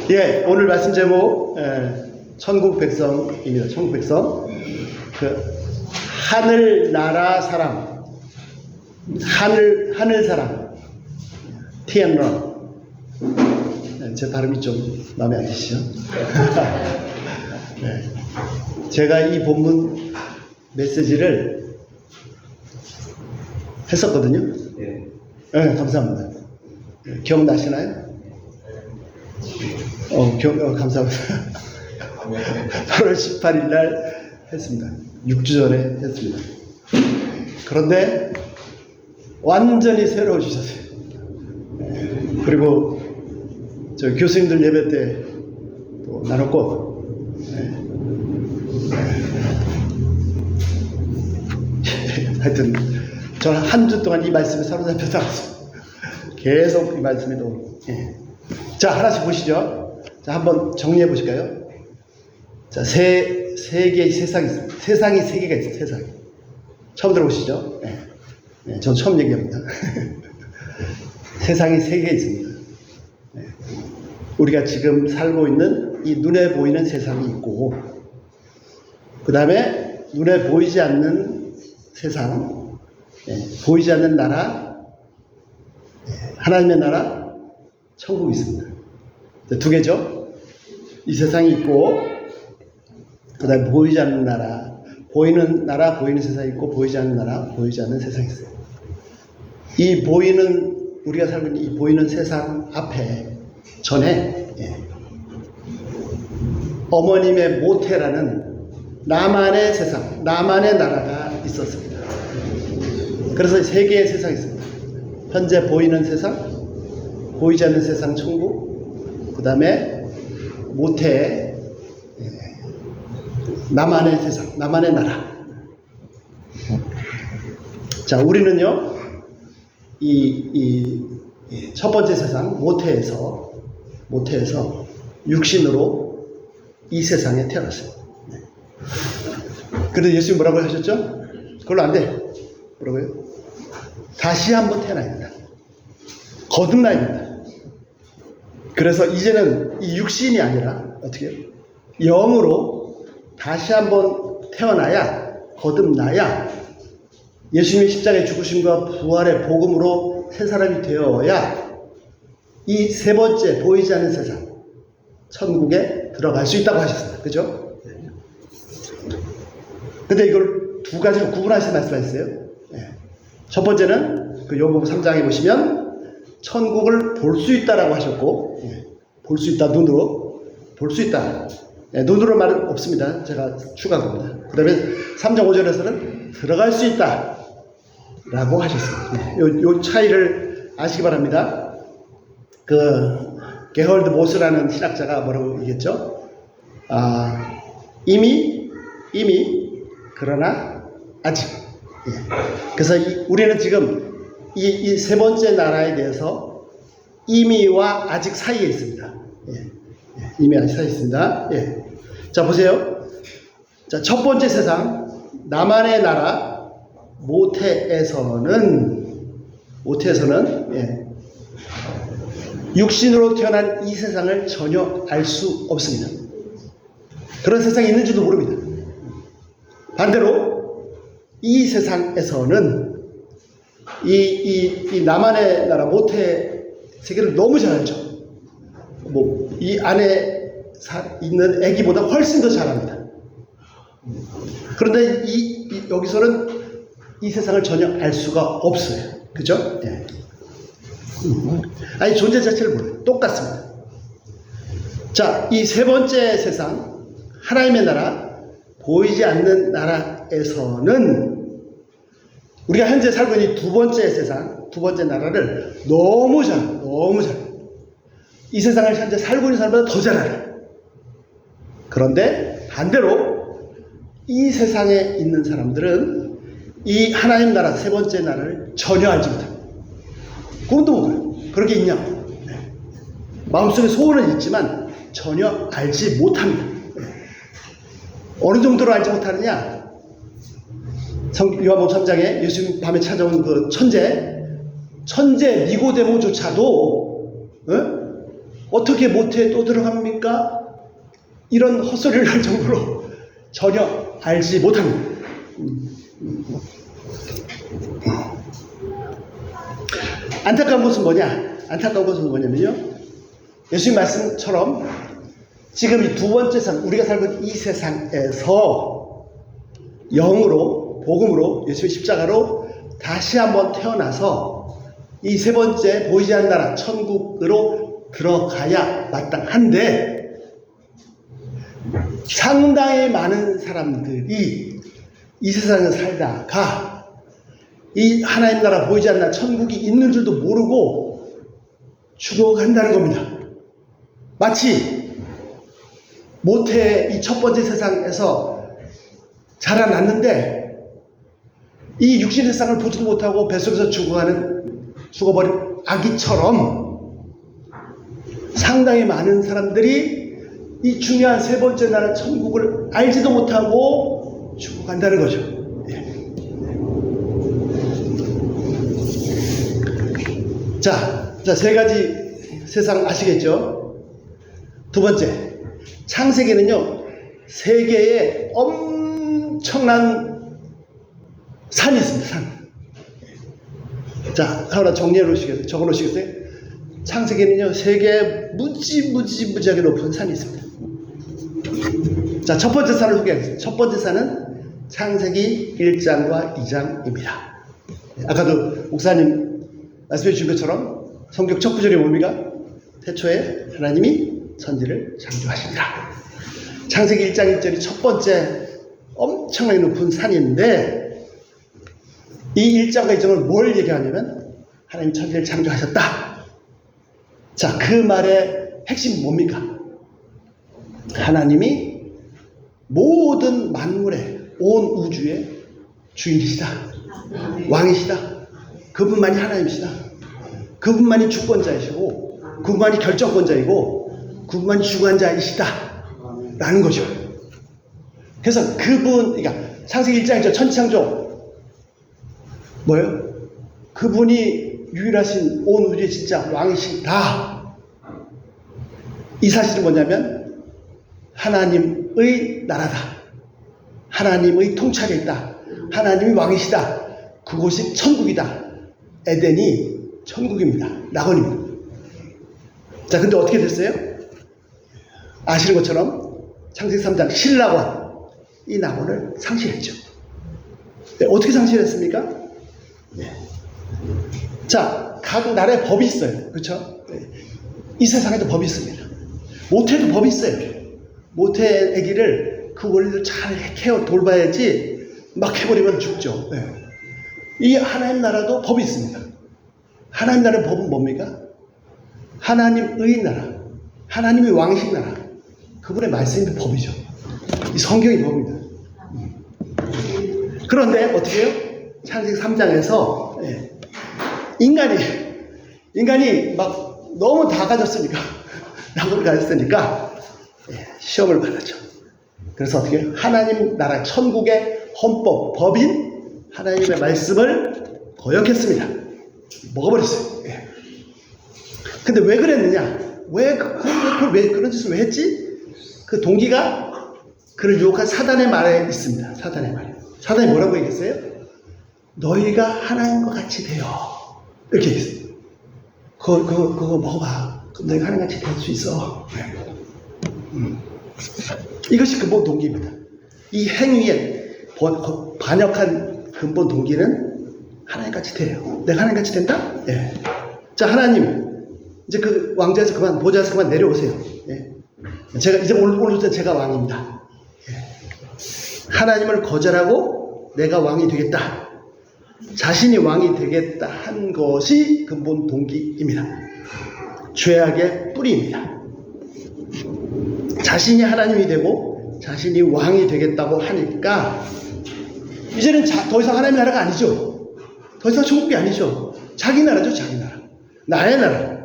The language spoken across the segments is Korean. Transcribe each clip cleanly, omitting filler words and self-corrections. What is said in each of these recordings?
예, 오늘 말씀 제목 천국 백성입니다. 천국 백성. 하늘 나라 사람, 하늘 사람, 티앤런. 제 발음이 좀 마음에 안 드시죠? 네. 제가 이 본문 메시지를 했었거든요. 네. 네, 감사합니다. 기억나시나요? 감사합니다. 8월 18일 날 했습니다. 6주 전에 했습니다. 그런데 완전히 새로워지셨어요. 그리고 저 교수님들 예배 때 또 나눴고, 하여튼 저는 한 주 동안 이 말씀에 사로잡혀 살았어요. 계속 이 말씀이 또. 자, 하나씩 보시죠. 자, 한번 정리해 보실까요? 자, 세상이 세 개가 있어요. 세상이. 처음 들어보시죠? 전 처음 얘기합니다. 세상이 세 개 있습니다. 우리가 지금 살고 있는 이 눈에 보이는 세상이 있고, 그 다음에 눈에 보이지 않는 세상, 보이지 않는 나라, 하나님의 나라, 천국이 있습니다. 두 개죠. 이 세상이 있고, 그 다음에 보이지 않는 나라, 보이는 나라, 보이는 세상이 있고, 보이지 않는 나라, 보이지 않는 세상이 있어요. 이 보이는, 우리가 살고 있는 이 보이는 세상 앞에, 전에, 어머님의 모태라는 나만의 세상, 나만의 나라가 있었습니다. 그래서 세 개의 세상이 있습니다. 현재 보이는 세상, 보이지 않는 세상 천국, 그 다음에 모태의 나만의 세상, 나만의 나라. 자, 우리는요, 첫 번째 세상, 모태에서 육신으로 이 세상에 태어났어요. 그런데 예수님 뭐라고 하셨죠? 그걸로 안 돼. 뭐라고요? 다시 한번 태어나야 된다. 거듭나야 된다. 그래서 이제는 이 육신이 아니라 어떻게 해요? 영으로 다시 한번 태어나야, 거듭나야 예수님의 십자가의 죽으심과 부활의 복음으로 새 사람이 되어야 이 세 번째 보이지 않는 세상, 천국에 들어갈 수 있다고 하셨습니다. 그죠? 근데 이걸 두 가지로 구분하셔서 말씀하셨어요. 첫 번째는 그 요한복음 3장에 보시면 천국을 볼 수 있다라고 하셨고, 볼 수 있다, 눈으로 볼 수 있다. 눈으로 말은 없습니다. 제가 추가한 겁니다. 그 다음에 3장 5절에서는 들어갈 수 있다 라고 하셨습니다. 요 차이를 아시기 바랍니다. 게헐드 모스라는 신학자가 뭐라고 얘기했죠? 이미 그러나 아직. 그래서 우리는 지금 이 세 번째 나라에 대해서 이미와 아직 사이에 있습니다. 이미 아직 사이에 있습니다. 자, 보세요. 자, 첫 번째 세상, 나만의 나라, 모태에서는 육신으로 태어난 이 세상을 전혀 알 수 없습니다. 그런 세상이 있는지도 모릅니다. 반대로 이 세상에서는 이 나만의 나라 모태 세계를 너무 잘 알죠. 이 안에 있는 아기보다 훨씬 더 잘합니다. 그런데 여기서는 이 세상을 전혀 알 수가 없어요. 그죠? 아니, 존재 자체를 몰라요. 똑같습니다. 자, 이 세 번째 세상, 하나님의 나라, 보이지 않는 나라에서는 우리가 현재 살고 있는 두 번째 세상, 두 번째 나라를 너무 잘, 이 세상을 현재 살고 있는 사람보다 더 잘 알아요. 그런데 반대로 이 세상에 있는 사람들은 이 하나님 나라, 세 번째 나라를 전혀 알지 못합니다. 꿈도 못 가요. 그렇게 있냐고. 마음속에 소원은 있지만 전혀 알지 못합니다. 어느 정도로 알지 못하느냐? 요한복음 3장에 예수님 밤에 찾아온 그 천재 니고데모조차도 어떻게 모태에 또 들어갑니까? 이런 헛소리를 할 정도로 전혀 알지 못합니다. 안타까운 것은 뭐냐? 안타까운 것은 뭐냐면요, 예수님 말씀처럼 지금 이 두 번째 상, 우리가 살고 있는 이 세상에서 영으로, 복음으로, 예수의 십자가로 다시 한번 태어나서 이 세 번째 보이지 않는 나라 천국으로 들어가야 마땅한데, 상당히 많은 사람들이 이 세상에 살다가 이 하나님 나라 보이지 않는 나라 천국이 있는 줄도 모르고 죽어간다는 겁니다. 마치 모태 이 첫 번째 세상에서 자라났는데 이 육신 세상을 보지도 못하고 뱃속에서 죽어버린 아기처럼 상당히 많은 사람들이 이 중요한 세 번째 나라 천국을 알지도 못하고 죽어간다는 거죠. 자, 세 가지 세상 아시겠죠? 두 번째, 창세기는요, 세계에 엄청난 산이 있습니다. 산. 자, 하나 적어 놓으시겠어요? 창세기는요, 세계에 무지하게 높은 산이 있습니다. 자, 첫 번째 산을 소개하겠습니다. 첫 번째 산은 창세기 1장과 2장입니다. 아까도 목사님 말씀해 주신 것처럼 성경 첫 구절이 뭡니까? 태초에 하나님이 천지를 창조하십니다. 창세기 1장 1절이 첫 번째 엄청나게 높은 산인데, 이 1장과 2장을 뭘 얘기하냐면 하나님 천지를 창조하셨다. 자, 그 말의 핵심은 뭡니까? 하나님이 모든 만물의 온 우주의 주인이시다. 왕이시다. 그분만이 하나님이시다. 그분만이 주권자이시고 그분만이 결정권자이고 그분만이 주관자이시다 라는 거죠. 그래서 그러니까 창세기 1장이죠. 천지창조 뭐예요? 그분이 유일하신 온 우주의 진짜 왕이시다. 이 사실은 뭐냐면 하나님의 나라다. 하나님의 통찰에 있다. 하나님이 왕이시다. 그곳이 천국이다. 에덴이 천국입니다. 낙원입니다. 자, 근데 어떻게 됐어요? 아시는 것처럼 창세기 3장 신낙원, 이 낙원을 상실했죠. 네, 어떻게 상실했습니까? 네. 자, 각 나라에 법이 있어요. 그렇죠? 네. 이 세상에도 법이 있습니다. 모태도 법이 있어요. 모태 아기를 그 원리를 잘 돌봐야지 막 해버리면 죽죠. 네. 이 하나님 나라도 법이 있습니다. 하나님 나라의 법은 뭡니까? 하나님의 나라, 하나님이 왕이신 나라, 그분의 말씀이 법이죠. 이 성경이 법입니다. 그런데 어떻게 해요? 창세기 3장에서 인간이 막 너무 다 가졌으니까 낙원을 가졌으니까 시험을 받았죠. 그래서 어떻게 해요? 하나님 나라 천국의 헌법, 법인 하나님의 말씀을 거역했습니다. 먹어버렸어요. 근데 왜 그랬느냐? 왜 그런 짓을 왜 했지? 그 동기가 그를 유혹한 사단의 말에 있습니다. 사단의 말에. 사단이 뭐라고 얘기했어요? 너희가 하나님과 같이 되어. 이렇게 얘기했어요. 그거 먹어봐. 그럼 너희가 하나님과 같이 될 수 있어. 이것이 근본 동기입니다. 이 행위에 반역한 근본 동기는 하나님같이 돼요. 내가 하나님같이 된다? 예. 자, 하나님, 이제 그 왕자에서 보좌에서 그만 내려오세요. 예. 제가, 이제 오늘부터 제가 왕입니다. 예. 하나님을 거절하고 내가 왕이 되겠다. 자신이 왕이 되겠다 한 것이 근본 동기입니다. 죄악의 뿌리입니다. 자신이 하나님이 되고 자신이 왕이 되겠다고 하니까 이제는 더 이상 하나님 나라가 아니죠. 더 이상 천국이 아니죠. 자기 나라죠. 자기 나라. 나의 나라.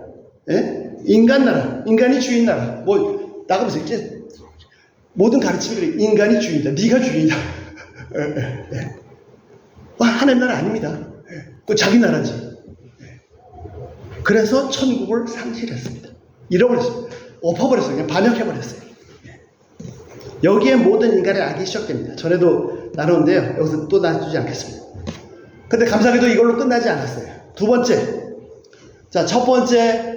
예? 인간 나라. 인간이 주인 나라. 나가보세요. 이제 모든 가르침이 그래. 인간이 주인이다. 네가 주인이다. 하나님 나라 아닙니다. 그거 자기 나라지. 그래서 천국을 상실했습니다. 잃어버렸어요. 엎어버렸어요. 그냥 반역해버렸어요. 여기에 모든 인간의 악이 시작됩니다. 전에도 나누는데요. 여기서 또 놔두지 않겠습니다. 근데 감사하게도 이걸로 끝나지 않았어요. 두 번째. 자, 첫 번째,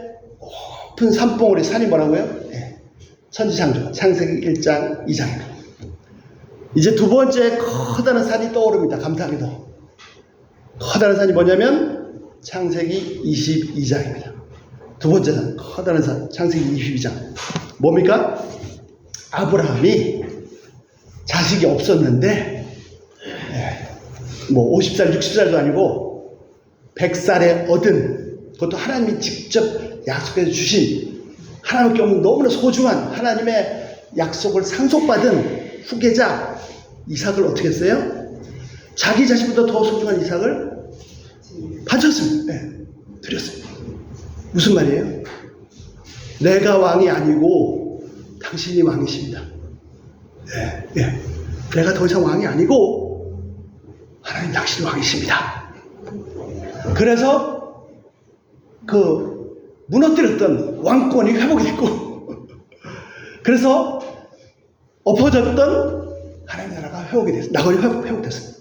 높은 산봉우리, 산이 뭐라고요? 천지창조, 창세기 1장, 2장입니다. 이제 두 번째 커다란 산이 떠오릅니다. 감사하게도. 커다란 산이 뭐냐면 창세기 22장입니다. 두 번째 산, 커다란 산, 창세기 22장. 뭡니까? 아브라함이 자식이 없었는데, 뭐 50살, 60살도 아니고 100살에 얻은, 그것도 하나님이 직접 약속해서 주신, 하나님께 오면 너무나 소중한 하나님의 약속을 상속받은 후계자 이삭을 어떻게 했어요? 자기 자식보다 더 소중한 이삭을 바쳤습니다. 드렸어요. 무슨 말이에요? 내가 왕이 아니고 당신이 왕이십니다. 내가 더 이상 왕이 아니고 하나님 당신이 왕이십니다. 그래서 그 무너뜨렸던 왕권이 회복이 됐고, 그래서 엎어졌던 하나님 나라가 회복이 됐어요. 나라가 회복됐어요.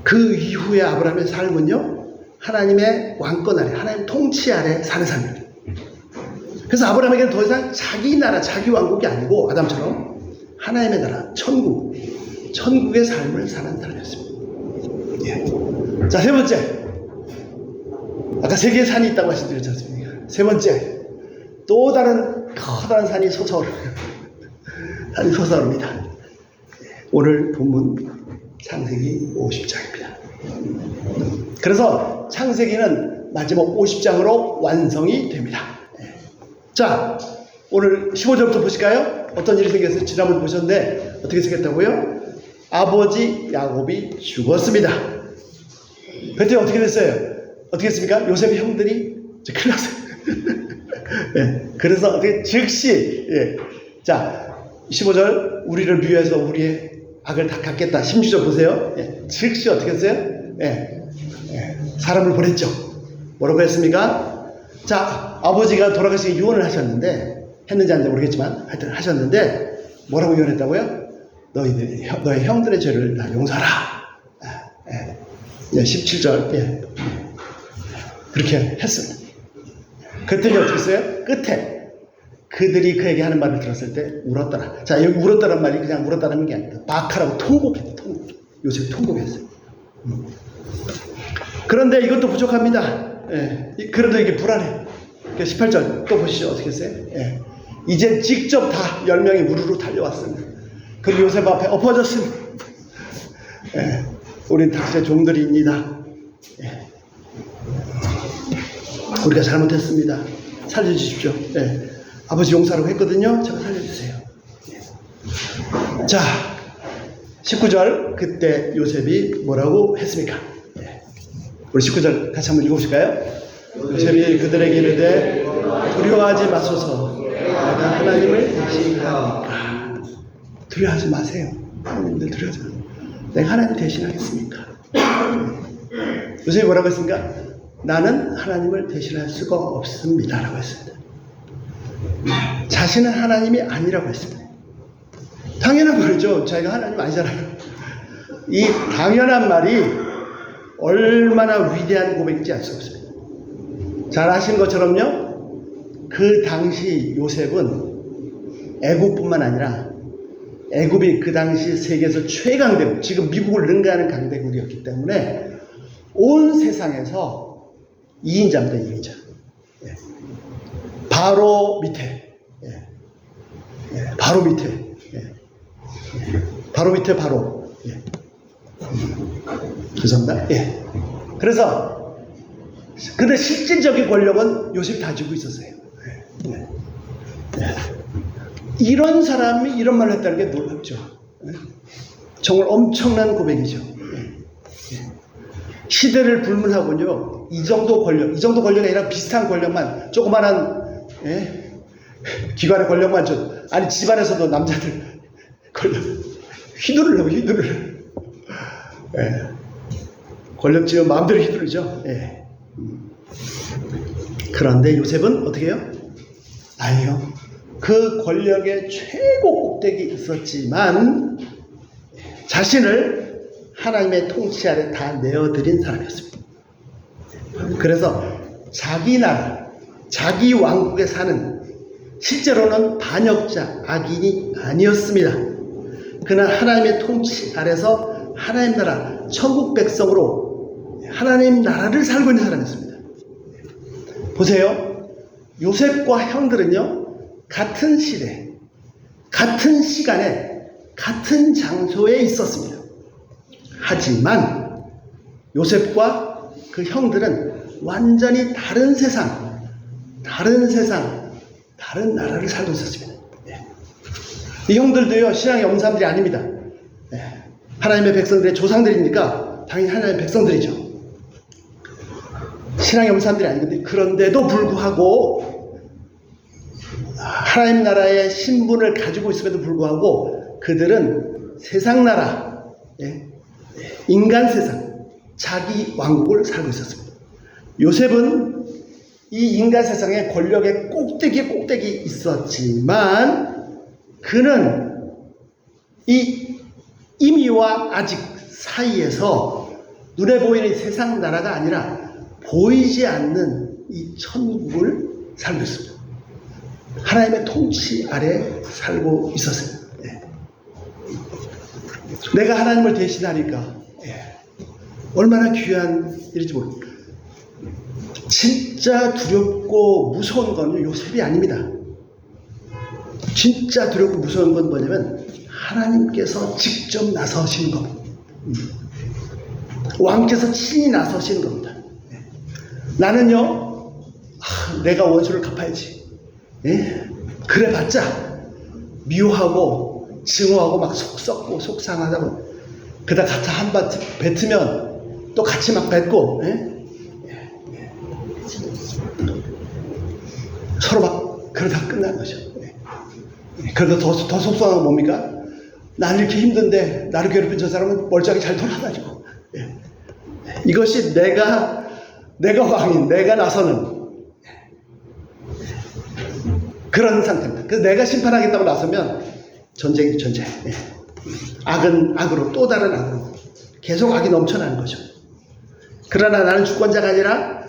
그 이후에 아브라함의 삶은요, 하나님의 왕권 아래, 하나님 통치 아래 사는 삶입니다. 그래서 아브라함에게는 더 이상 자기 나라, 자기 왕국이 아니고 아담처럼 하나님의 나라, 천국의 삶을 사는 사람이었습니다. 자, 세 번째. 아까 세 개의 산이 있다고 말씀드렸지 않습니까? 세 번째. 또 다른 커다란 산이 솟아오릅니다. 산이 솟아오릅니다. 오늘 본문 창세기 50장입니다. 그래서 창세기는 마지막 50장으로 완성이 됩니다. 자, 오늘 15절부터 보실까요? 어떤 일이 생겼어요? 지난번 보셨는데 어떻게 생겼다고요? 아버지 야곱이 죽었습니다. 그때 어떻게 됐어요? 어떻게 했습니까? 요셉의 형들이 큰일 났어요. 그래서 어떻게 즉시, 자, 15절, 우리를 미워해서 우리의 악을 다 갚겠다. 16절 보세요. 즉시 어떻게 했어요? 사람을 보냈죠. 뭐라고 했습니까? 자, 아버지가 돌아가시기 유언을 하셨는데, 했는지 안 했는지 모르겠지만, 하여튼 하셨는데, 뭐라고 유언했다고요? 너의 형들의 죄를 다 용서하라. 17절, 그렇게 했습니다. 그랬더니 어떻게 했어요? 끝에, 그들이 그에게 하는 말을 들었을 때 울었더라. 자, 여기 울었다는 말이 그냥 울었다는 게 아닙니다. 바카라고 통곡했다. 요셉 통곡했어요. 그런데 이것도 부족합니다. 그래도 이게 불안해. 18절 또 보시죠. 어떻게 했어요? 이제 직접 다 10명이 우르르 달려왔습니다. 그리고 요셉 앞에 엎어졌습니다. 우린 당신의 종들입니다. 우리가 잘못했습니다. 살려주십시오. 아버지 용서라고 했거든요. 제가 살려주세요. 자, 19절 그때 요셉이 뭐라고 했습니까? 우리 19절 같이 한번 읽어보실까요? 요셉이 그들에게 이르되 두려워하지 마소서 내가 하나님을 대신하니까. 두려워하지 마세요. 하나님들 두려워하지 마세요. 내가 하나님 대신하겠습니까? 요셉이 뭐라고 했습니까? 나는 하나님을 대신할 수가 없습니다 라고 했습니다. 자신은 하나님이 아니라고 했습니다. 당연한 말이죠. 자기가 하나님 아니잖아요. 이 당연한 말이 얼마나 위대한 고백인지 알 수 없습니다. 잘 아신 것처럼요, 그 당시 요셉은 애국뿐만 아니라 애굽이 그 당시 세계에서 최강대국, 지금 미국을 능가하는 강대국이었기 때문에 온 세상에서 2인자입니다. 2인자. 바로 밑에, 바로 밑에, 바로 밑에 바로. 죄송합니다. 그래서 근데 실질적인 권력은 요셉이 가지고 있었어요. 이런 사람이 이런 말을 했다는 게 놀랍죠. 정말 엄청난 고백이죠. 시대를 불문하고요, 이 정도 권력이 아니라 비슷한 권력만, 조그만한 기관의 권력만 줘. 아니 집안에서도 남자들 권력 휘두르려고. 권력 지금 마음대로 휘두르죠. 그런데 요셉은 어떻게 해요? 아니요. 그 권력의 최고 꼭대기에 있었지만 자신을 하나님의 통치 아래 다 내어드린 사람이었습니다. 그래서 자기 나라, 자기 왕국에 사는 실제로는 반역자, 악인이 아니었습니다. 그는 하나님의 통치 아래서 하나님 나라, 천국 백성으로 하나님 나라를 살고 있는 사람이었습니다. 보세요. 요셉과 형들은요, 같은 시대, 같은 시간에, 같은 장소에 있었습니다. 하지만 요셉과 그 형들은 완전히 다른 세상, 다른 나라를 살고 있었습니다. 이 형들도요, 신앙이 없는 사람들이 아닙니다. 하나님의 백성들의 조상들이니까 당연히 하나님의 백성들이죠. 신앙이 없는 사람들이 아니거든요. 그런데도 불구하고 하나님 나라의 신분을 가지고 있음에도 불구하고 그들은 세상 나라, 인간 세상, 자기 왕국을 살고 있었습니다. 요셉은 이 인간 세상의 권력의 꼭대기에 있었지만 그는 이 임의와 아직 사이에서 눈에 보이는 세상 나라가 아니라 보이지 않는 이 천국을 살고 있습니다. 하나님의 통치 아래 살고 있었어요. 내가 하나님을 대신하니까 얼마나 귀한 일인지 모릅니다. 진짜 두렵고 무서운 건 요셉이 아닙니다. 진짜 두렵고 무서운 건 뭐냐면 하나님께서 직접 나서시는 겁니다. 왕께서 친히 나서시는 겁니다. 나는요, 내가 원수를 갚아야지. 그래봤자 미워하고 증오하고 막 속 썩고 속상하다고 그다 같이 한번 뱉으면 또 같이 막 뱉고 서로 막 그러다 끝나는 거죠. 그래도 더 속상한 건 뭡니까? 나는 이렇게 힘든데 나를 괴롭힌 저 사람은 멀쩡하게 잘 돌아다니고 이것이 내가 왕인, 내가 나서는 그런 상태입니다. 그래서 내가 심판하겠다고 나서면 전쟁이 전쟁. 악은 악으로 또 다른 악으로 계속 악이 넘쳐나는 거죠. 그러나 나는 주권자가 아니라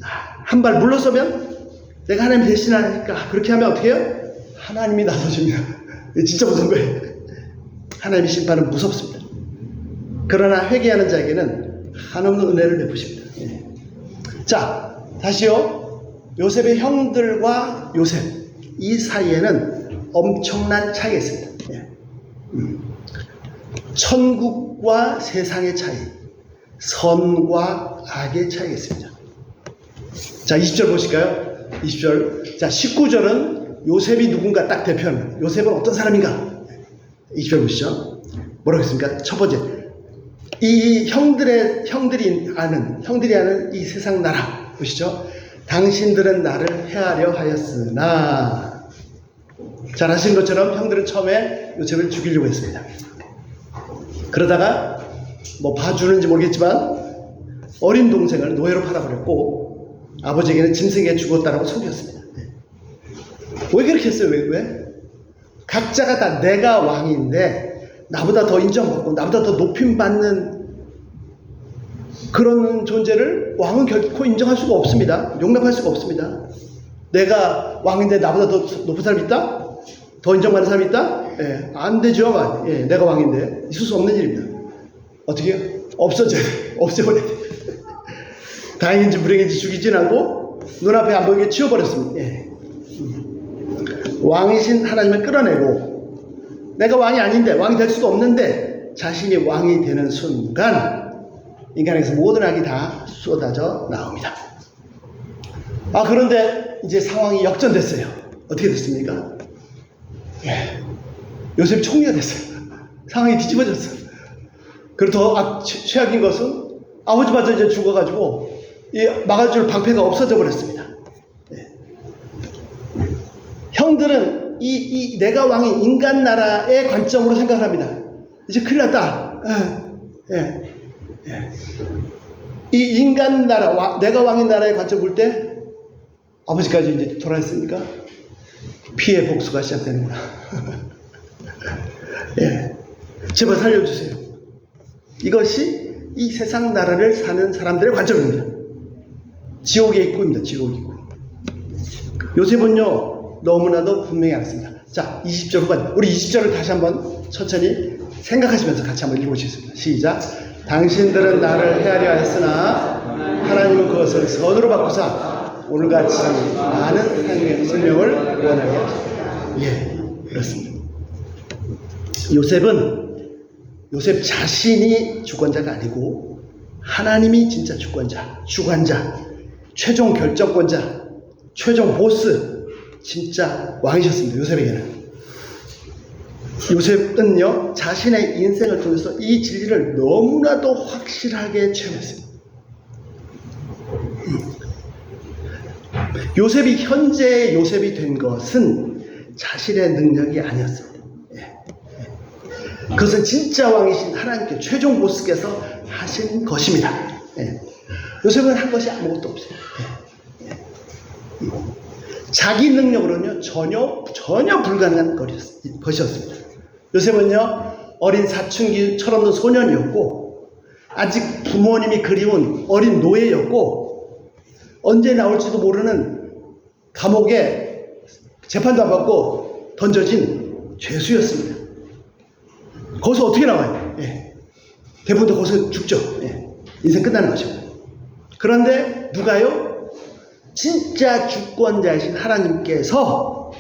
한 발 물러서면 내가 하나님 대신하니까 그렇게 하면 어떻게 해요? 하나님이 나서줍니다. 진짜 무서운 거예요. 하나님의 심판은 무섭습니다. 그러나 회개하는 자에게는 한없는 은혜를 베푸십니다. 자, 다시요. 요셉의 형들과 요셉 이 사이에는 엄청난 차이가 있습니다. 천국과 세상의 차이, 선과 악의 차이가 있습니다. 자, 20절 보실까요? 20절. 자, 19절은 요셉이 누군가 딱 대표합니다. 요셉은 어떤 사람인가? 20절 보시죠. 뭐라고 했습니까? 첫 번째, 이 형들이 아는 이 세상 나라 보시죠. 당신들은 나를 해하려 하였으나, 잘 아시는 것처럼 형들은 처음에 요셉을 죽이려고 했습니다. 그러다가 뭐 봐주는지 모르겠지만 어린 동생을 노예로 팔아버렸고 아버지에게는 짐승에게 죽었다라고 속였습니다. 왜 그렇게 했어요? 왜? 각자가 다 내가 왕인데 나보다 더 인정받고 나보다 더 높임받는 그런 존재를 왕은 결코 인정할 수가 없습니다. 용납할 수가 없습니다. 내가 왕인데 나보다 더 높은 사람이 있다? 더 인정받는 사람이 있다? 안 되죠. 내가 왕인데 있을 수 없는 일입니다. 어떻게 해요? 없애버려야 돼. 다행인지 불행인지 죽이진 않고 눈앞에 안 보이게 치워버렸습니다. 왕이신 하나님을 끌어내고 내가 왕이 아닌데 왕이 될 수도 없는데 자신이 왕이 되는 순간 인간에게서 모든 악이 다 쏟아져 나옵니다. 그런데 이제 상황이 역전됐어요. 어떻게 됐습니까? 요셉이 총리가 됐어요. 상황이 뒤집어졌어요. 그리고 더 최악인 것은 아버지마저 이제 죽어가지고 막아줄 방패가 없어져 버렸습니다. 형들은 이 내가 왕인 인간 나라의 관점으로 생각을 합니다. 이제 큰일 났다. 이 인간 나라, 내가 왕인 나라의 관점 볼 때 아버지까지 이제 돌아왔으니까 피해 복수가 시작되는구나. 예. 제발 살려주세요. 이것이 이 세상 나라를 사는 사람들의 관점입니다. 지옥의 입구입니다. 지옥의 입구. 요셉은요, 너무나도 분명히 알았습니다. 자, 20절 후반. 우리 20절을 다시 한번 천천히 생각하시면서 같이 한번 읽어보시겠습니다. 시작. 당신들은 나를 헤아려 했으나 하나님은 그것을 선으로 바꾸사 오늘같이 많은 생명을 원하게 하셨다. 예, 그렇습니다. 요셉 자신이 주권자가 아니고 하나님이 진짜 주권자, 주관자, 최종 결정권자, 최종 보스, 진짜 왕이셨습니다. 요셉에게는. 요셉은요, 자신의 인생을 통해서 이 진리를 너무나도 확실하게 체험했습니다. 요셉이 현재의 요셉이 된 것은 자신의 능력이 아니었습니다. 그것은 진짜 왕이신 하나님께 최종 보스께서 하신 것입니다. 요셉은 한 것이 아무것도 없어요. 자기 능력으로는요 전혀 불가능한 것이었습니다. 요셉은요 어린 사춘기 철없는 소년이었고 아직 부모님이 그리운 어린 노예였고 언제 나올지도 모르는 감옥에 재판도 안 받고 던져진 죄수였습니다. 거기서 어떻게 나와요? 대부분 다 거기서 죽죠. 인생 끝나는 거죠. 그런데 누가요? 진짜 주권자이신 하나님께서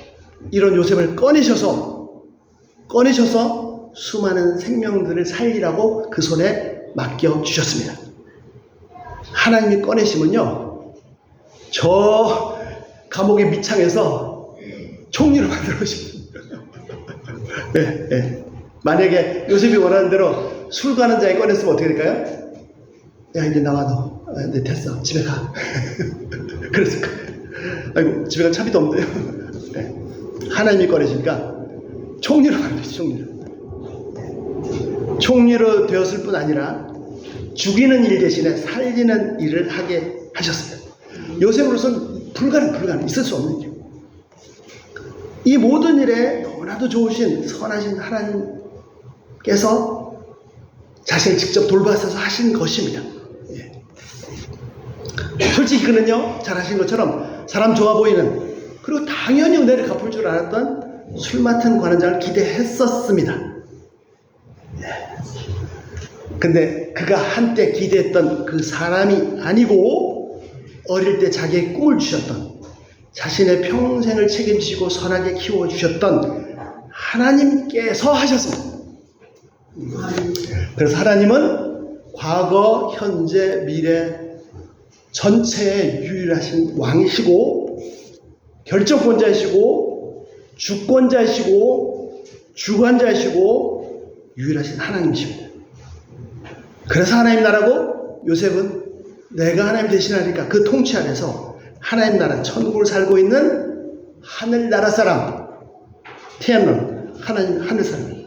이런 요셉을 꺼내셔서 수많은 생명들을 살리라고 그 손에 맡겨주셨습니다. 하나님이 꺼내시면요 저 감옥의 밑창에서 총리로 만들어 오십니다. 만약에 요셉이 원하는 대로 술 가는 자에 꺼냈으면 어떻게 될까요? 야 이제 나와 너. 네 됐어 집에 가. 그랬을 거예요. 아이고 집에 가 차비도 없는데요. 하나님이 꺼내시니까 총리로 만드시 총리로 되었을 뿐 아니라 죽이는 일 대신에 살리는 일을 하게 하셨습니다. 요셉으로서는 불가능 있을 수 없는 일. 이 모든 일에 너무나도 좋으신 선하신 하나님께서 자신을 직접 돌봐서서 하신 것입니다. 솔직히 그는요 잘하신 것처럼 사람 좋아 보이는 그리고 당연히 은혜를 갚을 줄 알았던 술 맡은 관원장을 기대했었습니다. 근데 그가 한때 기대했던 그 사람이 아니고 어릴 때 자기의 꿈을 주셨던 자신의 평생을 책임지고 선하게 키워주셨던 하나님께서 하셨습니다. 그래서 하나님은 과거, 현재, 미래 전체의 유일하신 왕이시고 결정권자이시고 주권자이시고 주관자이시고 유일하신 하나님이십니다. 그래서 하나님 나라고 요셉은 내가 하나님 대신하니까 그 통치 안에서 하나님 나라 천국을 살고 있는 하늘나라 사람 태어난 하나님 하늘 사람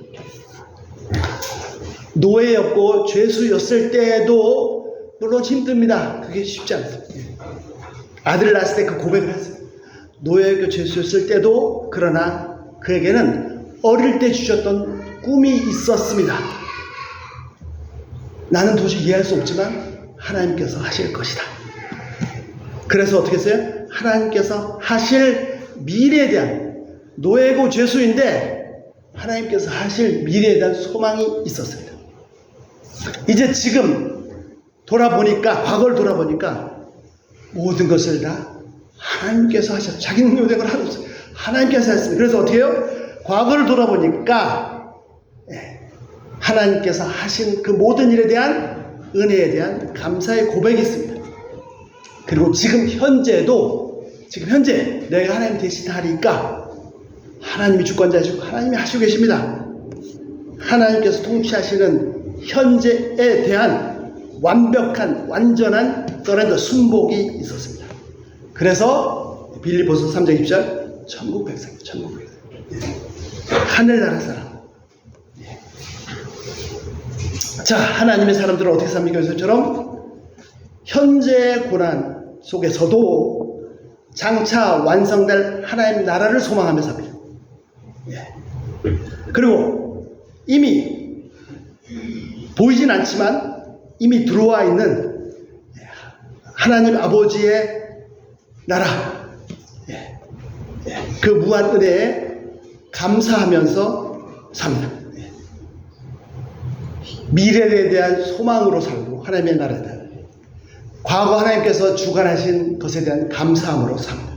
노예였고 죄수였을 때도 물론 힘듭니다. 그게 쉽지 않습니다. 아들을 낳았을 때 그 고백을 했어요. 노예였고 죄수였을 때도 그러나 그에게는 어릴 때 주셨던 꿈이 있었습니다. 나는 도저히 이해할 수 없지만 하나님께서 하실 것이다. 그래서 어떻게 했어요? 하나님께서 하실 미래에 대한 노예고 죄수인데 하나님께서 하실 미래에 대한 소망이 있었습니다. 이제 지금 돌아보니까 과거를 돌아보니까 모든 것을 다 하나님께서 하셨어요. 자기 능력된 걸 하는 없어요. 하나님께서 하셨습니다. 그래서 어떻게 해요? 과거를 돌아보니까 하나님께서 하신 그 모든 일에 대한 은혜에 대한 감사의 고백이 있습니다. 그리고 지금 현재 내가 하나님 대신 하니까 하나님이 주권자시고 하나님이 하시고 계십니다. 하나님께서 통치하시는 현재에 대한 완벽한 완전한 서렌더 순복이 있었습니다. 그래서 빌립보서 3장 20절 천국 백성이에요. 천국 백성. 하늘나라 사람. 자, 하나님의 사람들은 어떻게 삽니까? 요셉처럼 현재의 고난 속에서도 장차 완성될 하나님 나라를 소망하며 삽니다. 예. 그리고 이미 보이진 않지만 이미 들어와 있는 하나님 아버지의 나라, 그 무한 은혜에 감사하면서 삽니다. 미래에 대한 소망으로 살고 하나님의 나라에 대한 과거 하나님께서 주관하신 것에 대한 감사함으로 삽니다.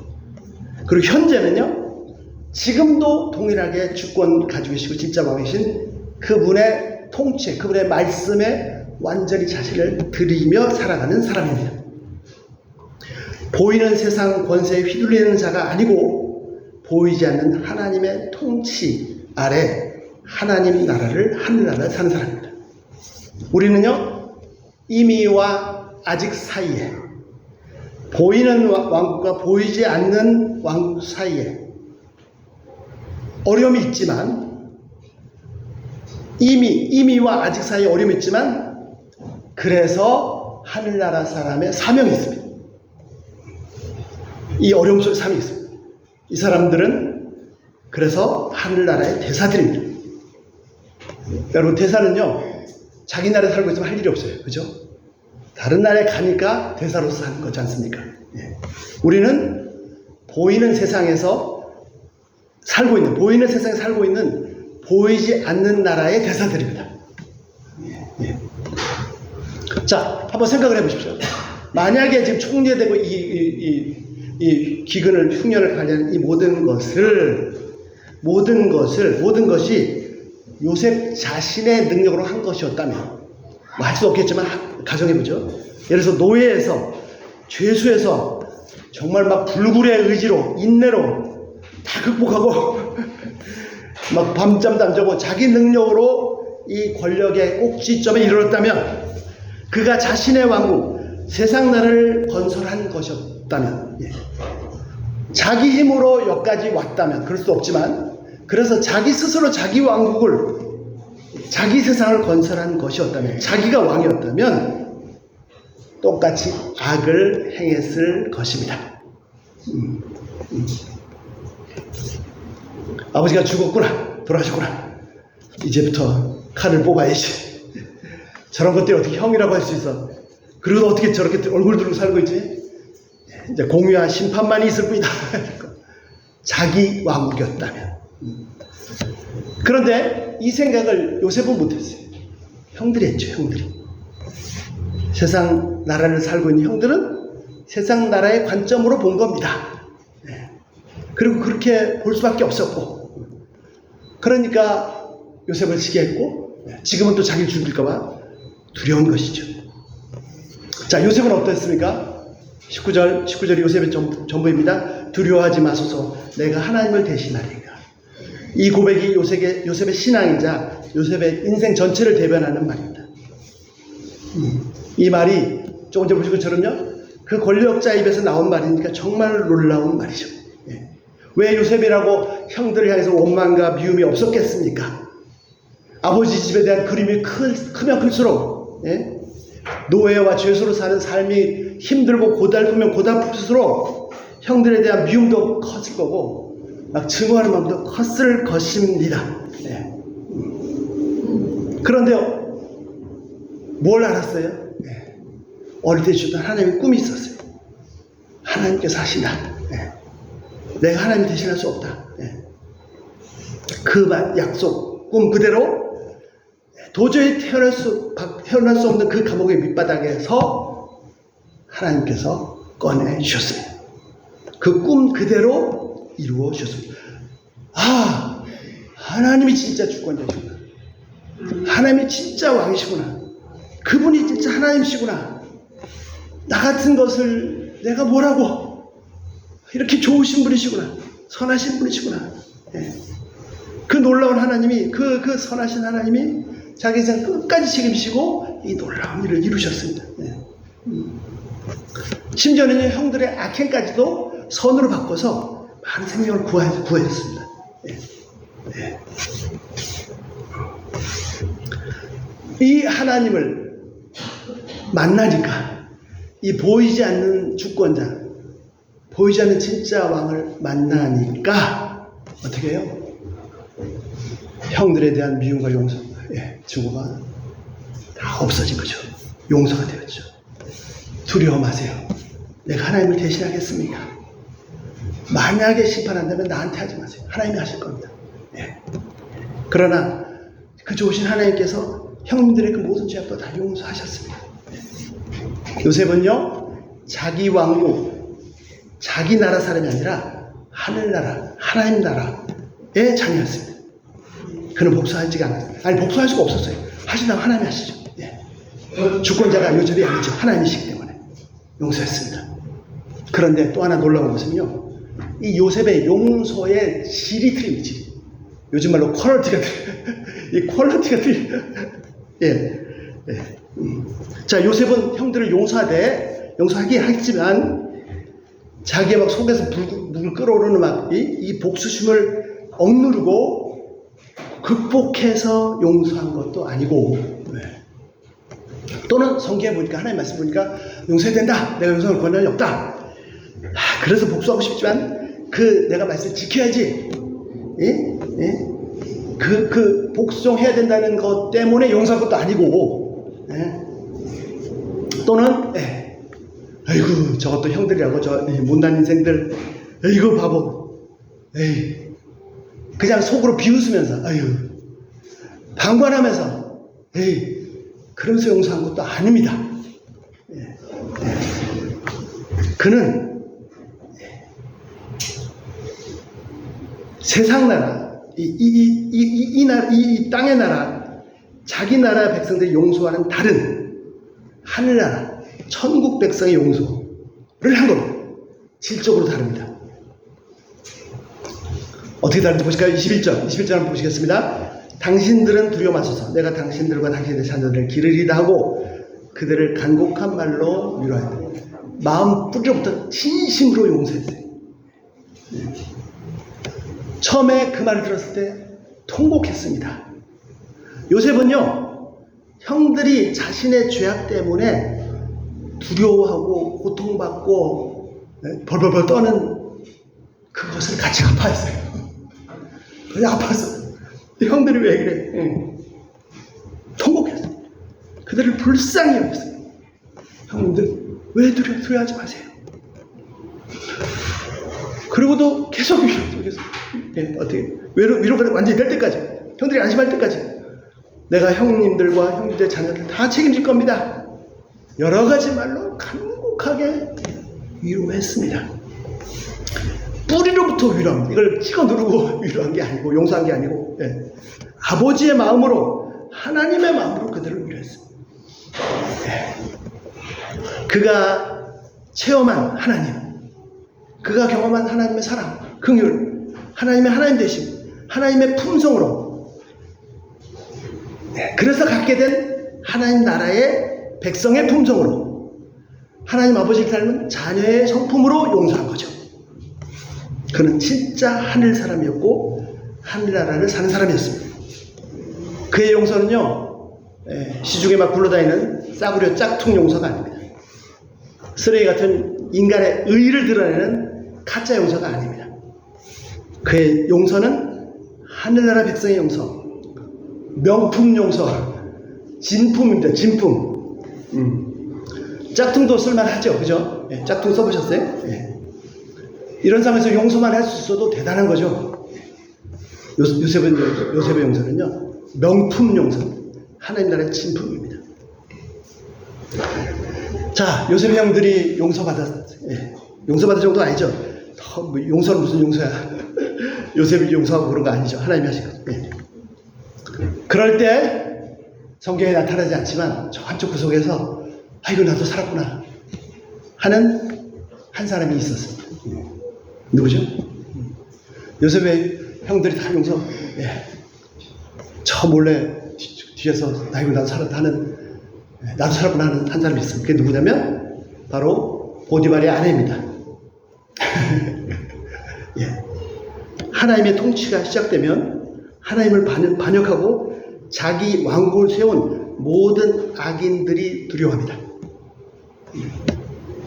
그리고 현재는요, 지금도 동일하게 주권 가지고 계시고 진짜 왕이신 그분의 통치, 그분의 말씀에 완전히 자신을 드리며 살아가는 사람입니다. 보이는 세상 권세에 휘둘리는 자가 아니고 보이지 않는 하나님의 통치 아래 하나님 나라를, 하늘나라를 사는 사람입니다. 우리는요, 이미와 아직 사이에, 보이는 왕국과 보이지 않는 왕국 사이에 어려움이 있지만, 이미와 아직 사이에 어려움이 있지만, 그래서 하늘나라 사람의 사명이 있습니다. 이 어려움 속에 사명이 있습니다. 이 사람들은 그래서 하늘나라의 대사들입니다. 여러분, 대사는요, 자기 나라에 살고 있으면 할 일이 없어요. 그죠? 다른 나라에 가니까 대사로서 사는 거지 않습니까? 예. 우리는 보이는 세상에서 살고 있는, 보이는 세상에 살고 있는 보이지 않는 나라의 대사들입니다. 예. 자, 한번 생각을 해보십시오. 만약에 지금 총리되고 이 기근을, 흉년을 관리하는 이 모든 것이 요셉 자신의 능력으로 한 것이었다면, 뭐 할 수 없겠지만 가정해보죠. 예를 들어서 노예에서, 죄수에서 정말 막 불굴의 의지로, 인내로 다 극복하고 막 밤잠도 안 자고 자기 능력으로 이 권력의 꼭지점에 이르렀다면, 그가 자신의 왕국, 세상 나라를 건설한 것이었다면, 자기 힘으로 여기까지 왔다면, 그럴 수 없지만, 그래서 자기 스스로 자기 왕국을, 자기 세상을 건설한 것이었다면, 자기가 왕이었다면 똑같이 악을 행했을 것입니다. 아버지가 죽었구나, 돌아가셨구나, 이제부터 칼을 뽑아야지. 저런 것들이 어떻게 형이라고 할 수 있어? 그리고 어떻게 저렇게 얼굴 들고 살고 있지? 이제 공의와 심판만이 있을 뿐이다. 자기 왕국이었다면. 그런데 이 생각을 요셉은 못했어요. 형들이 했죠, 형들이. 세상 나라를 살고 있는 형들은 세상 나라의 관점으로 본 겁니다. 그리고 그렇게 볼 수밖에 없었고, 그러니까 요셉을 치게 했고, 지금은 또 자기를 죽일까봐 두려운 것이죠. 자, 요셉은 어땠습니까? 19절 요셉의 전부입니다. 두려워하지 마소서, 내가 하나님을 대신하리까. 이 고백이 요셉의 신앙이자 요셉의 인생 전체를 대변하는 말입니다. 이 말이 조금 전에 보신 것처럼요, 그 권력자 입에서 나온 말이니까 정말 놀라운 말이죠. 왜 요셉이라고 형들을 향해서 원망과 미움이 없었겠습니까? 아버지 집에 대한 그림이 크면 클수록, 노예와 죄수로 사는 삶이 힘들고 고달프면 고달플수록 형들에 대한 미움도 커질 거고, 막 증오하는 마음도 컸을 것입니다. 그런데요, 뭘 알았어요? 어릴 때 주셨던 하나님의 꿈이 있었어요. 하나님께서 하신다. 내가 하나님 대신할 수 없다. 그 약속, 꿈 그대로 도저히 태어날 수 없는 그 감옥의 밑바닥에서 하나님께서 꺼내 주셨습니다. 그 꿈 그대로 이루어 주셨습니다. 아, 하나님이 진짜 주권자시구나. 하나님이 진짜 왕이시구나. 그분이 진짜 하나님이시구나. 나 같은 것을 내가 뭐라고, 이렇게 좋으신 분이시구나, 선하신 분이시구나. 그 놀라운 하나님이, 그 선하신 하나님이 자기 인생 끝까지 책임지시고 이 놀라운 일을 이루셨습니다. 심지어는 형들의 악행까지도 선으로 바꿔서 많은 생명을 구해줬습니다. 이 하나님을 만나니까 이 보이지 않는 주권자, 보이지 않는 진짜 왕을 만나니까 어떻게 해요? 형들에 대한 미움과 용서, 증오가 다 없어진 거죠. 용서가 되었죠. 두려워 마세요. 내가 하나님을 대신하겠습니까? 만약에 심판한다면 나한테 하지 마세요. 하나님이 하실 겁니다. 그러나 그 좋으신 하나님께서 형님들의 그 모든 죄악도 다 용서하셨습니다. 요셉은요, 자기 왕국, 자기 나라 사람이 아니라 하늘나라, 하나님 나라의 자녀였습니다. 그는 복수하지가 않았어요. 아니, 복수할 수가 없었어요. 하시다가 하나님이 하시죠. 주권자가 요셉이 아니죠. 하나님이시기 때문에 용서했습니다. 그런데 또 하나 놀라운 것은요, 이 요셉의 용서의 질이 틀립니다. 질이. 요즘 말로 퀄리티가 이 퀄리티가 틀려. 자, 요셉은 형들을 용서하게 하겠지만 자기의 막 속에서 물 끓어오르는 막 이 복수심을 억누르고 극복해서 용서한 것도 아니고, 또는 성경에 보니까, 하나님 말씀 보니까 용서해야 된다. 내가 용서할 권한이 없다. 그래서 복수하고 싶지만 내가 말씀을 지켜야지. 그 복수해야 된다는 것 때문에 용서할 것도 아니고, 또는 아이고 저것도 형들이라고 저 못난 인생들, 아이고 바보, 그냥 속으로 비웃으면서 아유 방관하면서 그러면서 용서한 것도 아닙니다. 그는 세상 나라, 이 땅의 나라, 자기 나라 백성들이 용서하는 다른 하늘나라, 천국 백성의 용서를 한 겁니다. 질적으로 다릅니다. 어떻게 다른지 보실까요? 21절 한번 보시겠습니다. 당신들은 두려워 마소서. 내가 당신들과 당신의 자녀들을 기르리다 하고 그들을 간곡한 말로 위로하였다. 마음 뿌리로부터 진심으로 용서했어요. 처음에 그 말을 들었을 때 통곡했습니다. 요셉은요, 형들이 자신의 죄악 때문에 두려워하고 고통받고 벌벌벌 떠는 그것을 같이 아파했어요. 그냥 아팠어. 형들이 왜 그래? 통곡했어요. 그들을 불쌍히 여겼어요. 형님들 왜 두려워하지 마세요. 그리고도 계속 어떻게 위로가 완전히 될 때까지, 형들이 안심할 때까지 내가 형님들과 형님들의 자녀들 다 책임질 겁니다. 여러 가지 말로 간곡하게 위로했습니다. 뿌리로부터 위로합니다. 이걸 찍어 누르고 위로한 게 아니고, 용서한 게 아니고, 아버지의 마음으로, 하나님의 마음으로 그들을 위로했습니다. 그가 체험한 하나님, 그가 경험한 하나님의 사랑, 긍휼, 하나님의 하나님 되심, 하나님의 품성으로, 그래서 갖게 된 하나님 나라의 백성의 품성으로, 하나님 아버지를 닮은 자녀의 성품으로 용서한 거죠. 그는 진짜 하늘 사람이었고 하늘나라를 사는 사람이었습니다. 그의 용서는요, 시중에 막 굴러다니는 싸구려 짝퉁 용서가 아닙니다. 쓰레기 같은 인간의 의의를 드러내는 가짜 용서가 아닙니다. 그의 용서는 하늘나라 백성의 용서, 명품 용서, 진품입니다. 진품. 짝퉁도 쓸만하죠, 그죠? 짝퉁 써보셨어요? 이런 상황에서 용서만 할 수 있어도 대단한 거죠. 요셉의 용서는요, 명품 용서, 하나님 나라의 진품입니다. 자, 요셉의 형들이 용서받은 정도 아니죠. 용서는 무슨 용서야. 요셉이 용서하고 그런 거 아니죠. 하나님이 하신 거죠. 그럴 때 성경에 나타나지 않지만 저 한쪽 구석에서 아이고 나도 살았구나 하는 한 사람이 있었습니다. 누구죠? 요셉의 형들이 다 용서, 저 몰래 뒤에서 아이고 나도 살았다 하는, 나도 살았구나 하는 한 사람이 있습니다. 그게 누구냐면 바로 보디발의 아내입니다. 하나님의 통치가 시작되면 하나님을 반역하고 자기 왕국을 세운 모든 악인들이 두려워합니다.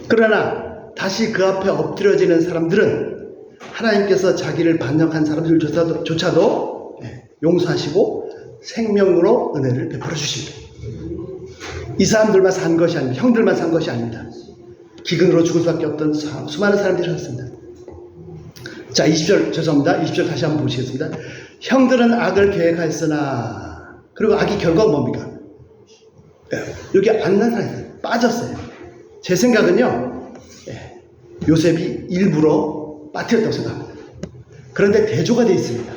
그러나 다시 그 앞에 엎드려지는 사람들은 하나님께서 자기를 반역한 사람들조차도 용서하시고 생명으로 은혜를 베풀어 주십니다. 이 사람들만 산 것이 아닙니다. 형들만 산 것이 아닙니다. 기근으로 죽을 수밖에 없던 수많은 사람들이 있었습니다. 자, 20절 죄송합니다. 20절 다시 한번 보시겠습니다. 형들은 악을 계획하였으나, 그리고 악의 결과가 뭡니까? 여기 안 나타나요. 빠졌어요. 제 생각은요, 요셉이 일부러 빠뜨렸다고 생각합니다. 그런데 대조가 되어 있습니다.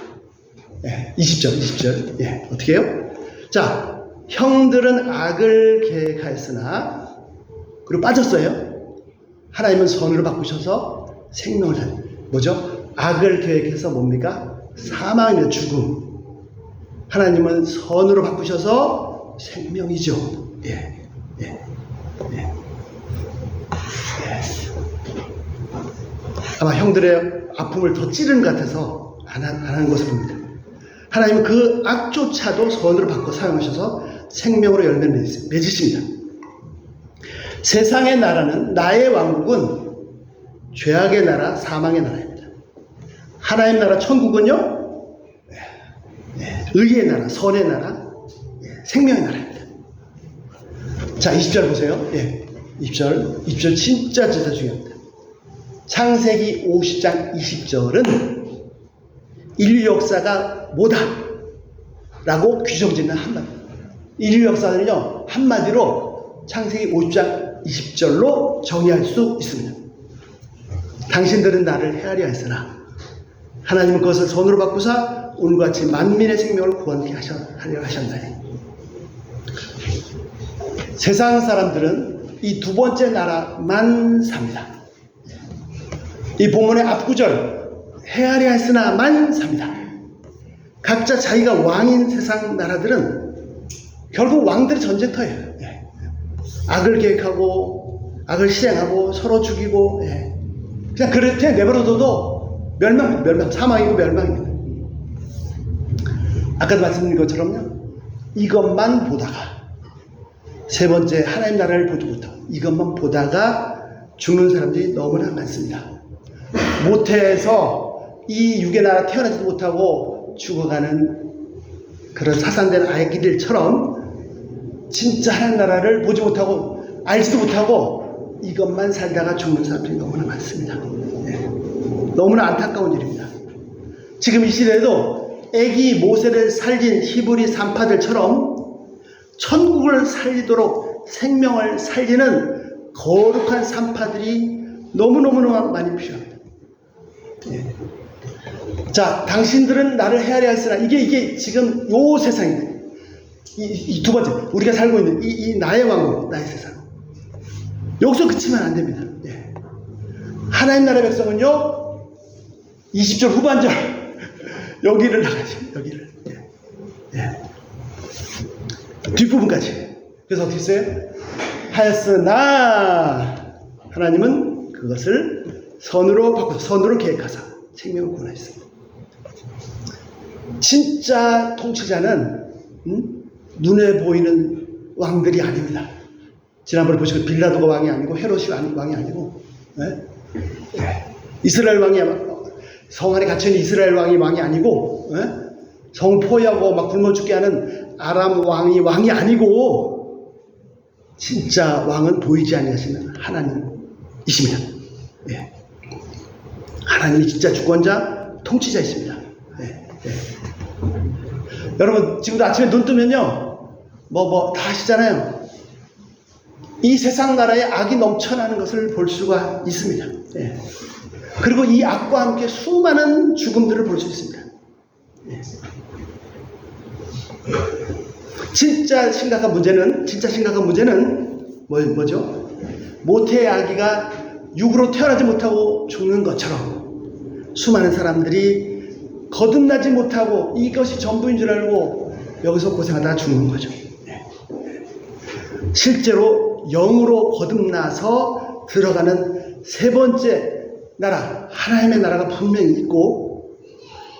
20절. 어떻게 해요? 자, 형들은 악을 계획하였으나, 그리고 빠졌어요. 하나님은 선으로 바꾸셔서 생명을 살려요. 뭐죠? 악을 계획해서 뭡니까? 사망이며 죽음. 하나님은 선으로 바꾸셔서 생명이죠. 아마 형들의 아픔을 더 찌른 것 같아서 안 하는 것을 봅니다. 하나님은 그 악조차도 선으로 바꿔 사용하셔서 생명으로 열매를 맺으십니다. 세상의 나라는, 나의 왕국은 죄악의 나라, 사망의 나라입니다. 하나님 나라, 천국은요, 의의 나라, 선의 나라, 생명의 나라입니다. 자, 20절 보세요. 20절 진짜 중요합니다. 창세기 50장 20절은 인류 역사가 뭐다 라고 규정짓는 한마디. 인류 역사는요, 한마디로 창세기 50장 20절로 정의할 수 있습니다. 당신들은 나를 헤아려 했으나 하나님은 그것을 선으로 바꾸사 오늘과 같이 만민의 생명을 구원케 하려 하셨나니. 세상 사람들은 이 두 번째 나라만 삽니다. 이 본문의 앞구절 헤아려 했으나만 삽니다. 각자 자기가 왕인 세상 나라들은 결국 왕들의 전쟁터예요. 악을 계획하고 악을 실행하고 서로 죽이고 그냥 그렇게 내버려둬도 멸망, 사망이고 멸망입니다. 아까도 말씀드린 것처럼요, 이것만 보다가 세 번째 하나님 나라를 보지 못하고 이것만 보다가 죽는 사람들이 너무나 많습니다. 모태에서 이 육의 나라 태어나지도 못하고 죽어가는 그런 사산된 아기들처럼 진짜 하나님 나라를 보지 못하고 알지도 못하고 이것만 살다가 죽는 사람들이 너무나 많습니다. 너무나 안타까운 일입니다. 지금 이 시대에도 아기 모세를 살린 히브리 산파들처럼 천국을 살리도록 생명을 살리는 거룩한 산파들이 너무너무 많이 필요합니다. 자, 당신들은 나를 헤아려 했으나 이게 지금 요 세상입니다. 이 두 번째, 우리가 살고 있는 이 나의 왕국, 나의 세상. 여기서 그치면 안 됩니다. 하나님 나라의 백성은요, 20절 후반절, 여기를 나가죠, 여기를. 뒷부분까지. 그래서 어떻게 써요? 하였으나, 하나님은 그것을 선으로 바꿔서, 선으로 계획하사 생명을 구원하셨습니다. 진짜 통치자는, 눈에 보이는 왕들이 아닙니다. 지난번에 보시고 빌라도가 왕이 아니고 헤롯이 왕이 아니고 이스라엘 왕이 성 안에 갇혀있는 이스라엘 왕이 아니고 성 포위하고 막 굶어 죽게 하는 아람 왕이 아니고 진짜 왕은 보이지 아니하시는 하나님이십니다. 하나님이 진짜 주권자, 통치자이십니다. 여러분 지금도 아침에 눈 뜨면요 다 하시잖아요. 이 세상 나라에 악이 넘쳐나는 것을 볼 수가 있습니다. 그리고 이 악과 함께 수많은 죽음들을 볼 수 있습니다. 진짜 심각한 문제는 뭐죠? 모태의 아기가 육으로 태어나지 못하고 죽는 것처럼 수많은 사람들이 거듭나지 못하고 이것이 전부인 줄 알고 여기서 고생하다가 죽는 거죠. 실제로 영으로 거듭나서 들어가는 세 번째 나라, 하나님의 나라가 분명히 있고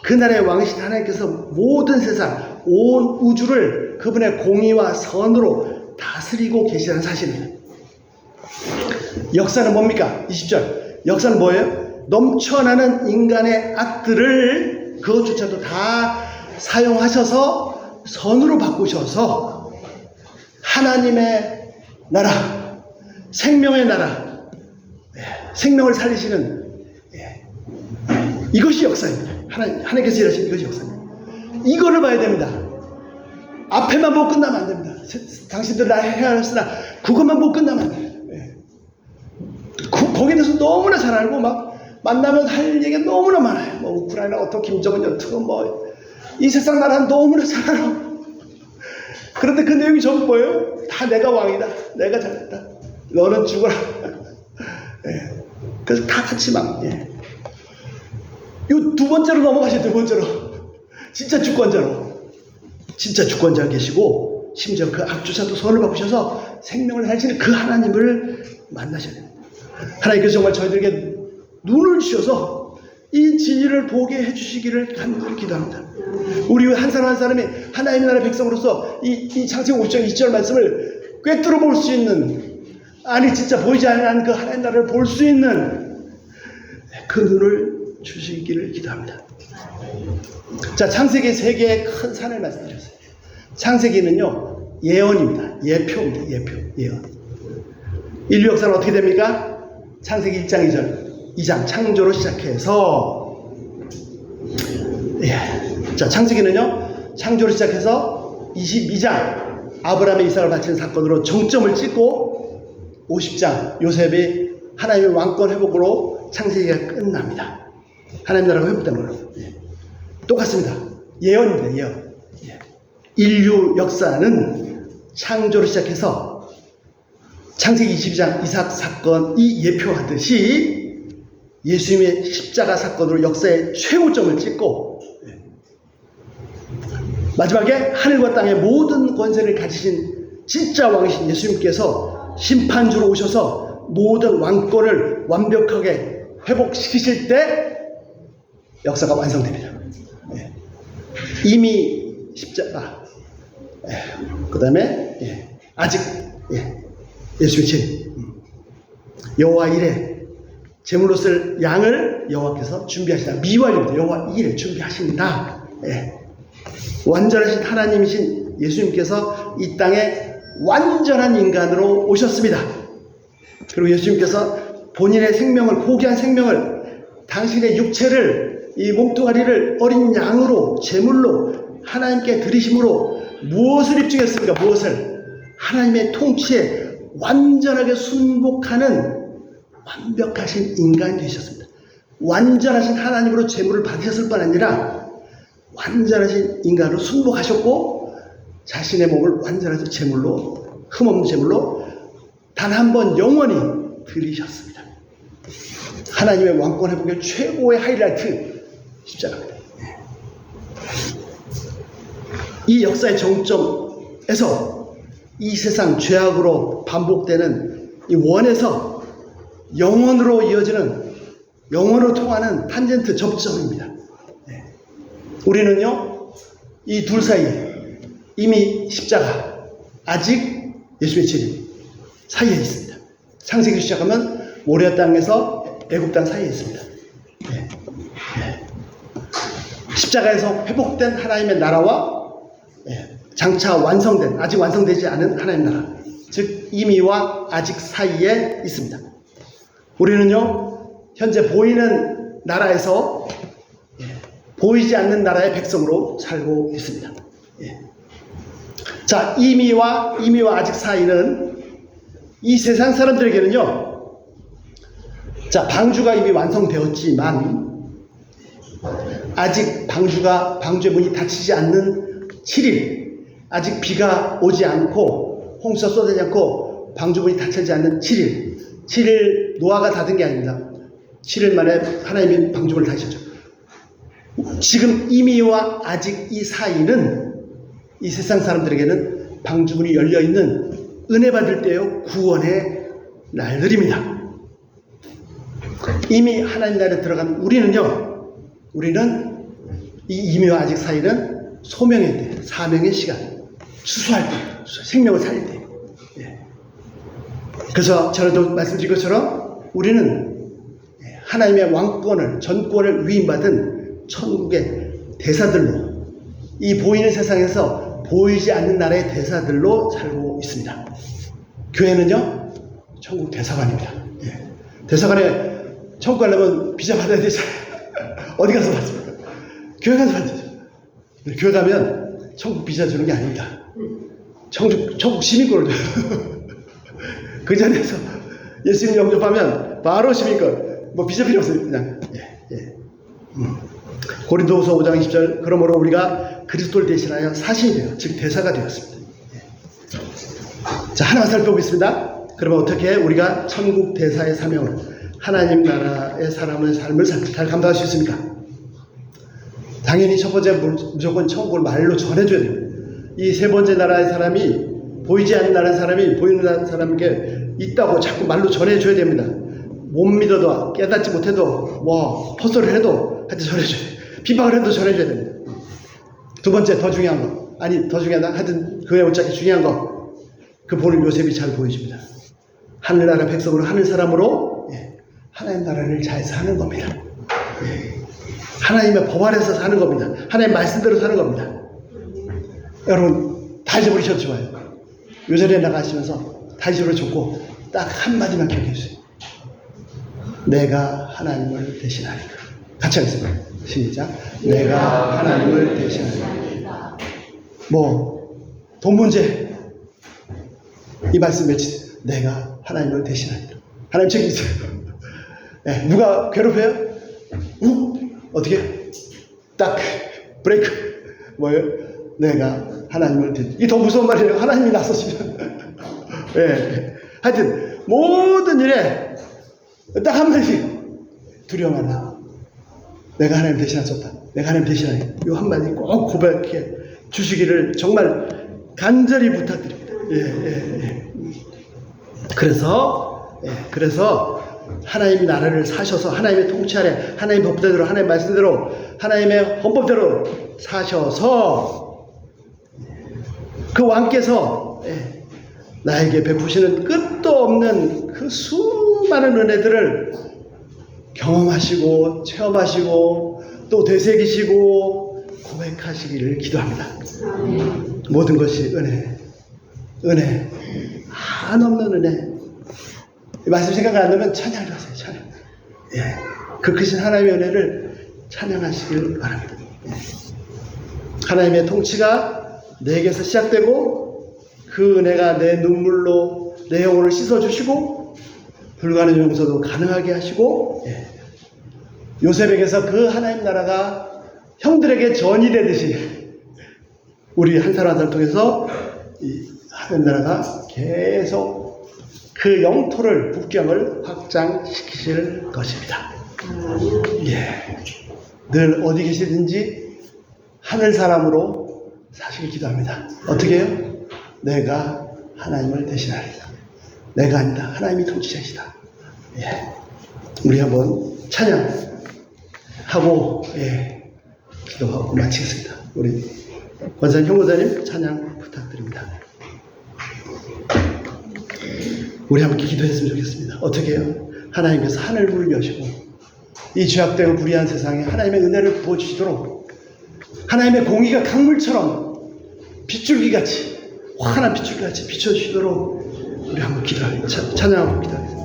그 나라의 왕이신 하나님께서 모든 세상, 온 우주를 그분의 공의와 선으로 다스리고 계시다는 사실입니다. 역사는 뭡니까? 20절. 역사는 뭐예요? 넘쳐나는 인간의 악들을 그것조차도 다 사용하셔서 선으로 바꾸셔서 하나님의 나라, 생명의 나라, 생명을 살리시는 이것이 역사입니다. 하나님께서 일하신 이것이 역사입니다. 이거를 봐야 됩니다. 앞에만 보고 끝나면 안 됩니다. 당신들 나 헤아렸으나 그것만 보고 끝나면 안 돼요. 거기에 대해서 너무나 잘 알고 막 만나면 할 얘기가 너무나 많아요. 뭐 우크라이나 어떻게 김정은 어떻게 뭐 이 세상 나라는 너무나 잘 알아. 그런데 그 내용이 전부 뭐예요? 다 내가 왕이다. 내가 잘했다. 너는 죽어라. 그래서 다 같이 막. 요 두 번째로 넘어가셔요. 두 번째로. 진짜 주권자로. 진짜 주권자가 계시고 심지어 그 악조차도 선을 바꾸셔서 생명을 살리시는 그 하나님을 만나셔야 됩니다. 하나님께서 정말 저희들에게 눈을 주셔서 이 진리를 보게 해주시기를 간절히 기도합니다. 우리 한 사람 한 사람이 하나님의 나라의 백성으로서 이 창세기 50장 2절 말씀을 꿰뚫어 볼 수 있는, 아니 진짜 보이지 않는 그 하나님의 나라를 볼 수 있는 그 눈을 주시기를 기도합니다. 자, 창세기 3개의 큰 산을 말씀드렸어요. 창세기는요 예언입니다. 예표입니다. 예언. 인류 역사는 어떻게 됩니까? 창세기 1장 2장 창조로 시작해서 자, 창세기는요 창조로 시작해서 22장 아브라함의 이삭을 바치는 사건으로 정점을 찍고 50장 요셉이 하나님의 왕권 회복으로 창세기가 끝납니다. 하나님 나라가 회복되는 걸로. 똑같습니다. 예언입니다. 예언. 인류 역사는 창조로 시작해서 창세기 22장 이삭 사건이 예표하듯이 예수님의 십자가 사건으로 역사의 최고점을 찍고 마지막에 하늘과 땅의 모든 권세를 가지신 진짜 왕이신 예수님께서 심판주로 오셔서 모든 왕권을 완벽하게 회복시키실 때 역사가 완성됩니다. 이미 십자가, 그 다음에 아직 예수의 진 여호와 이레 제물로 쓸 양을 여호와께서 준비하신다. 미완료입니다. 여호와 이레 준비하신다. 완전하신 하나님이신 예수님께서 이 땅에 완전한 인간으로 오셨습니다. 그리고 예수님께서 본인의 생명을, 고귀한 생명을, 당신의 육체를, 이 몸뚱아리를 어린 양으로 제물로 하나님께 드리심으로 무엇을 입증했습니까? 무엇을? 하나님의 통치에 완전하게 순복하는 완벽하신 인간이 되셨습니다. 완전하신 하나님으로 제물을 받으셨을 뿐 아니라 완전하신 인간으로 순복하셨고 자신의 몸을 완전하신 제물로, 흠없는 제물로 단 한 번 영원히 드리셨습니다. 하나님의 왕권 회복의 최고의 하이라이트 십자가입니다. 이 역사의 정점에서 이 세상 죄악으로 반복되는 이 원에서 영원으로 이어지는, 영원으로 통하는 탄젠트 접점입니다. 우리는요 이 둘 사이에 이미 십자가, 아직 예수의 진리 사이에 있습니다. 창세기를 시작하면 모리아 땅에서 애굽 땅 사이에 있습니다. 십자가에서 회복된 하나님의 나라와 장차 완성된, 아직 완성되지 않은 하나님의 나라, 즉 이미와 아직 사이에 있습니다. 우리는요 현재 보이는 나라에서 보이지 않는 나라의 백성으로 살고 있습니다. 자, 이미와 아직 사이는 이 세상 사람들에게는요, 자, 방주가 이미 완성되었지만 아직 방주의 문이 닫히지 않는 7일, 아직 비가 오지 않고 홍수가 쏟아지지 않고 방주 문이 닫히지 않는 7일 노아가 닫은 게 아닙니다. 7일 만에 하나님이 방주문을 닫으셨죠. 지금 이미와 아직 이 사이는 이 세상 사람들에게는 방주문이 열려있는 은혜 받을 때요 구원의 날들입니다. 이미 하나님 나라에 들어간 우리는요, 우리는 이 이미와 아직 사이는 소명의 때, 사명의 시간, 추수할 때, 생명을 살릴 때, 그래서 전에도 말씀드린 것처럼 우리는 하나님의 왕권을, 전권을 위임받은 천국의 대사들로, 이 보이는 세상에서 보이지 않는 나라의 대사들로 살고 있습니다. 교회는요, 천국 대사관입니다. 대사관에 천국 가려면 비자 받아야 되잖아요. 어디 가서 받습니까? 교회 가서 받죠. 교회 가면 천국 비자 주는 게 아닙니다. 천국 시민권을 줘요. 그 자리에서 예수님 영접하면 바로 시민권, 뭐 비자 필요 없어요. 그냥. 고린도후서 5장 20절, 그러므로 우리가 그리스도를 대신하여 사신이 되어, 즉 대사가 되었습니다. 자, 하나만 살펴보겠습니다. 그러면 어떻게 우리가 천국 대사의 사명을, 하나님 나라의 사람의 삶을 잘 감당할 수 있습니까? 당연히 첫 번째 무조건 천국을 말로 전해줘야 됩니다. 이 세 번째 나라의 사람이, 보이지 않는 나라의 사람이 보이는 사람에게 있다고 자꾸 말로 전해줘야 됩니다. 못 믿어도, 깨닫지 못해도, 뭐 헛소리를 해도 하여튼 전해줘야 돼요. 비방을 해도 전해줘야 됩니다. 두 번째, 더 중요한 거, 아니 더 중요하다, 하여튼 그 외에 어차피 중요한 거, 그 보는 요셉이 잘 보여줍니다. 하늘나라 백성으로, 하늘 사람으로 하나님 나라를 잘 사는 겁니다. 하나님의 법 아래서 사는 겁니다. 하나님 말씀대로 사는 겁니다. 여러분 다 잊어버리셔도 좋아요. 요전에 나가시면서 다 잊어버려줬고 딱 한마디만 기억해 주세요. 내가 하나님을 대신하리라. 같이 하겠습니다. 시작. 내가 하나님을 대신하리라. 뭐 돈 문제, 이 말씀 외치세요. 내가 하나님을 대신하리라. 하나님 책임지세요. 누가 괴롭혀요? 어떻게? 딱 브레이크. 뭐예요? 내가 하나님을 대신. 이게 더 무서운 말이에요. 하나님이 나서시면. 하여튼 모든 일에 딱 한마디, 두려워 말라. 내가 하나님 대신할 수 없다. 내가 하나님 대신하니. 이 한마디 꼭 고백해 주시기를 정말 간절히 부탁드립니다. 그래서 하나님 나라를 사셔서 하나님의 통치 아래, 하나님 법대로, 하나님 말씀대로, 하나님의 헌법대로 사셔서 그 왕께서 나에게 베푸시는 끝도 없는 그 수많은 은혜들을 경험하시고 체험하시고 또 되새기시고 고백하시기를 기도합니다. 모든 것이 은혜, 한없는 은혜. 말씀 생각 안 나면 찬양을 하세요. 찬양. 그 크신 하나님의 은혜를 찬양하시길 바랍니다. 하나님의 통치가 내게서 시작되고 그 은혜가 내 눈물로 내 영혼을 씻어주시고 불가능한 용서도 가능하게 하시고 요셉에게서 그 하나님 나라가 형들에게 전이 되듯이 우리 한 사람 한 사람 통해서 이 하나님 나라가 계속 그 영토를, 국경을 확장시키실 것입니다. 늘 어디 계시든지 하늘 사람으로 사시길 기도합니다. 어떻게 해요? 내가 하나님을 대신하리라. 내가 아니다. 하나님이 통치자시다. 우리 한번 찬양하고 기도하고 마치겠습니다. 우리 권사님, 형무사님 찬양 부탁드립니다. 우리 함께 기도했으면 좋겠습니다. 어떻게 해요? 하나님께서 하늘문을 여시고 이 죄악되고 불의한 세상에 하나님의 은혜를 부어주시도록 하나님의 공의가 강물처럼 빗줄기같이, 환한 빗줄기같이 비춰주시도록 우리 한번 기도하겠습니다. 찬양하고 기도하겠습니다.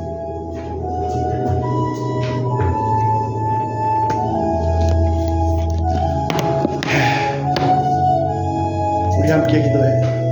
우리 함께 기도해.